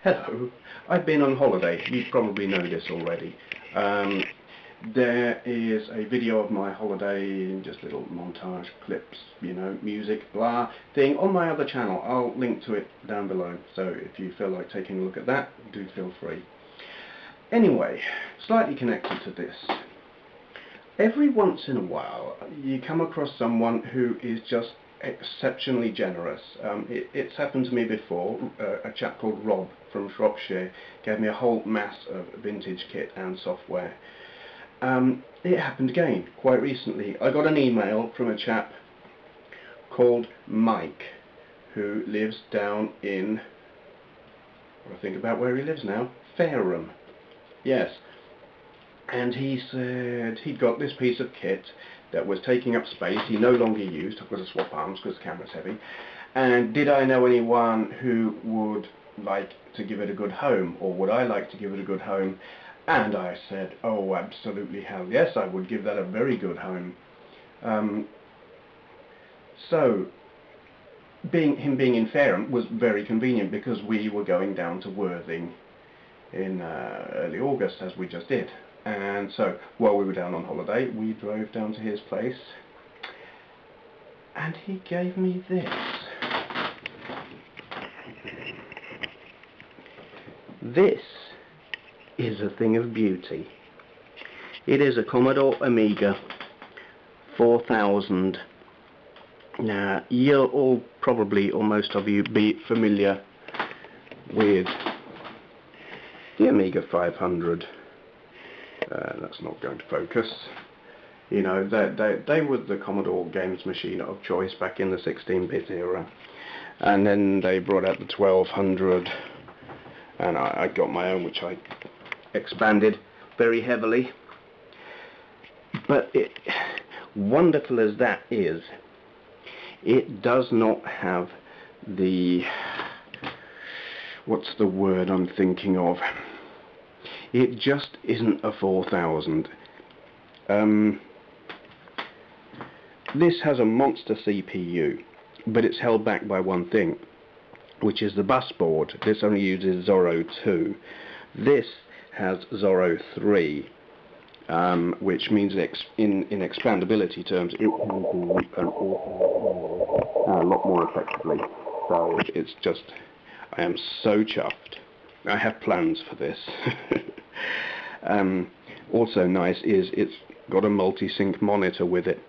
Hello, I've been on holiday. You probably know this already. There is a video of my holiday, just little montage clips, you know, music, blah, thing on my other channel. I'll link to it down below, so if you feel like taking a look at that, do feel free. Anyway, slightly connected to this. Every once in a while, you come across someone who is just exceptionally generous. It's happened to me before. A chap called Rob from Shropshire gave me a whole mass of vintage kit and software. It happened again quite recently. I got an email from a chap called Mike who lives down in, I think about where he lives now, Fareham. Yes. And he said he'd got this piece of kit that was taking up space, he no longer used. I've got to swap arms because the camera's heavy. And did I know anyone who would like to give it a good home, or would I like to give it a good home? And I said, oh, absolutely, hell yes, I would give that a very good home. So him being in Fareham was very convenient because we were going down to Worthing in early August, as we just did. And so while we were down on holiday, we drove down to his place and he gave me this. This is a thing of beauty. It is a Commodore Amiga 4000. Now, you'll all probably, or most of you, be familiar with the Amiga 500. That's not going to focus. You know, they were the Commodore games machine of choice back in the 16-bit era. And then they brought out the 1200, and I got my own, which I expanded very heavily. But wonderful as that is, it does not have the, what's the word I'm thinking of? It just isn't a 4000. This has a monster CPU, but it's held back by one thing, which is the bus board. This only uses Zorro 2. This has Zorro 3, which means in expandability terms, it can do an a lot more effectively. So it's just, I am so chuffed. I have plans for this. Also nice is it's got a multi-sync monitor with it,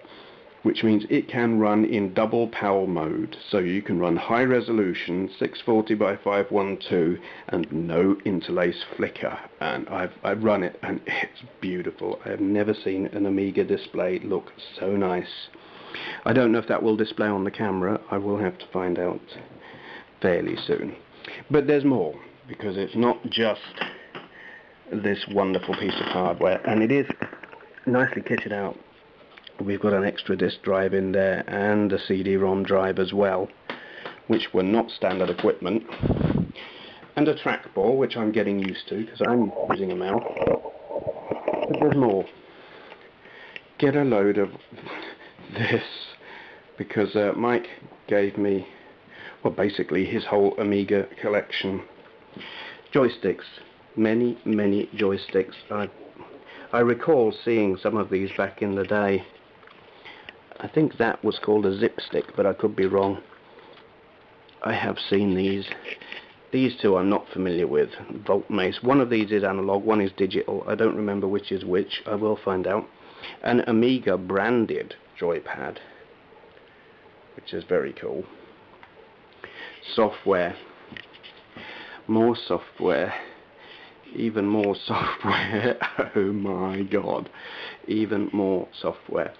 which means it can run in double power mode, so you can run high resolution 640 by 512 and no interlace flicker. And I've run it and it's beautiful. I have never seen an Amiga display look so nice. I don't know if that will display on the camera. I will have to find out fairly soon. But there's more, because it's not just this wonderful piece of hardware, and it is nicely kitted out. We've got an extra disk drive in there and a CD-ROM drive as well, which were not standard equipment, and a trackball, which I'm getting used to because I'm using a mouse. But there's more. Get a load of this, because Mike gave me, well, basically his whole Amiga collection. Joysticks, many joysticks. I recall seeing some of these back in the day. I think that was called a zip stick, but I could be wrong. I have seen these. These two I'm not familiar with. Volt Mace. One of these is analog, one is digital. I don't remember which is which. I will find out. An Amiga branded joypad, which is very cool. Software. More software. Even more software. Oh my god. Even more software.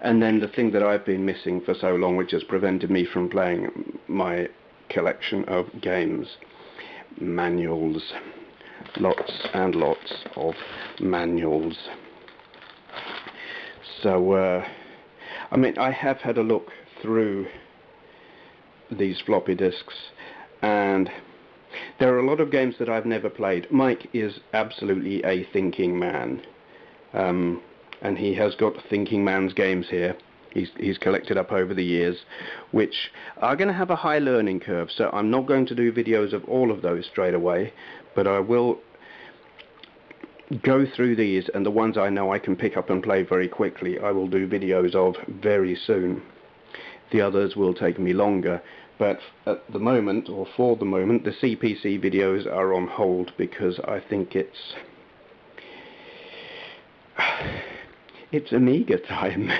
And then the thing that I've been missing for so long, which has prevented me from playing my collection of games. Manuals. Lots and lots of manuals. So, I mean, I have had a look through these floppy disks, and there are a lot of games that I've never played. Mike is absolutely a thinking man, and he has got thinking man's games here. he's collected up over the years, which are going to have a high learning curve. So I'm not going to do videos of all of those straight away, but I will go through these, and the ones I know I can pick up and play very quickly I will do videos of very soon. The others will take me longer, but at the moment, or for the moment, the CPC videos are on hold because I think it's Amiga time.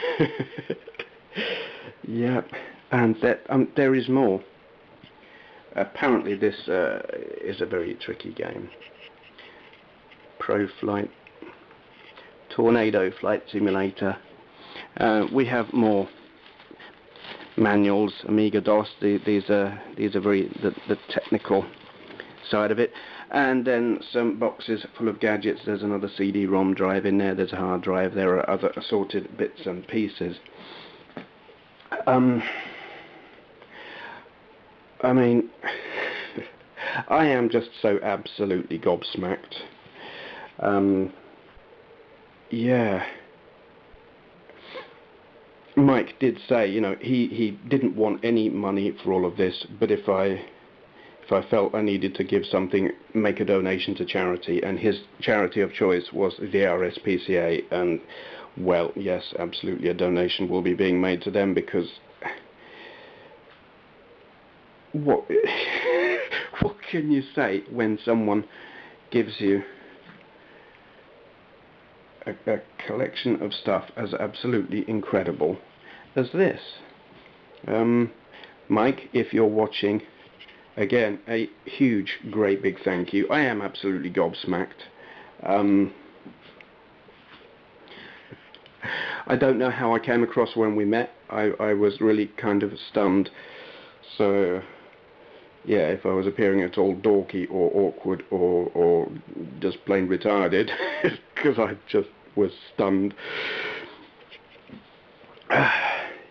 Yeah, and that there is more. Apparently this is a very tricky game. Pro Flight, Tornado Flight Simulator. We have more manuals, Amiga DOS. These are very the technical side of it, and then some boxes full of gadgets. There's another CD-ROM drive in there. There's a hard drive. There are other assorted bits and pieces. I mean, I am just so absolutely gobsmacked. Yeah. Mike did say, you know, he didn't want any money for all of this, but if I felt I needed to give something, make a donation to charity, and his charity of choice was the RSPCA, and well, yes, absolutely, a donation will be being made to them, because what can you say when someone gives you a collection of stuff as absolutely incredible as this? Mike, if you're watching, again, a huge, great big thank you. I am absolutely gobsmacked. I don't know how I came across when we met. I was really kind of stunned. So yeah, if I was appearing at all dorky or awkward or just plain retarded, because I just was stunned.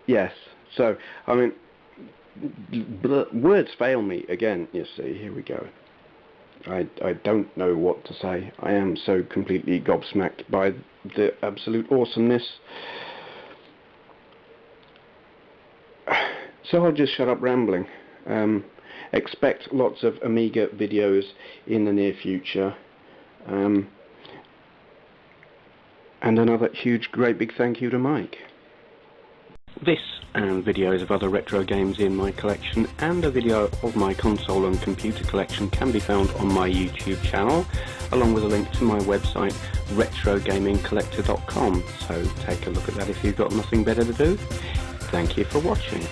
Yes, so, I mean, words fail me again, you see. Here we go. I don't know what to say. I am so completely gobsmacked by the absolute awesomeness. So I'll just shut up rambling. Expect lots of Amiga videos in the near future. And another huge, great big thank you to Mike. This and videos of other retro games in my collection and a video of my console and computer collection can be found on my YouTube channel, along with a link to my website retrogamingcollector.com. So take a look at that if you've got nothing better to do. Thank you for watching.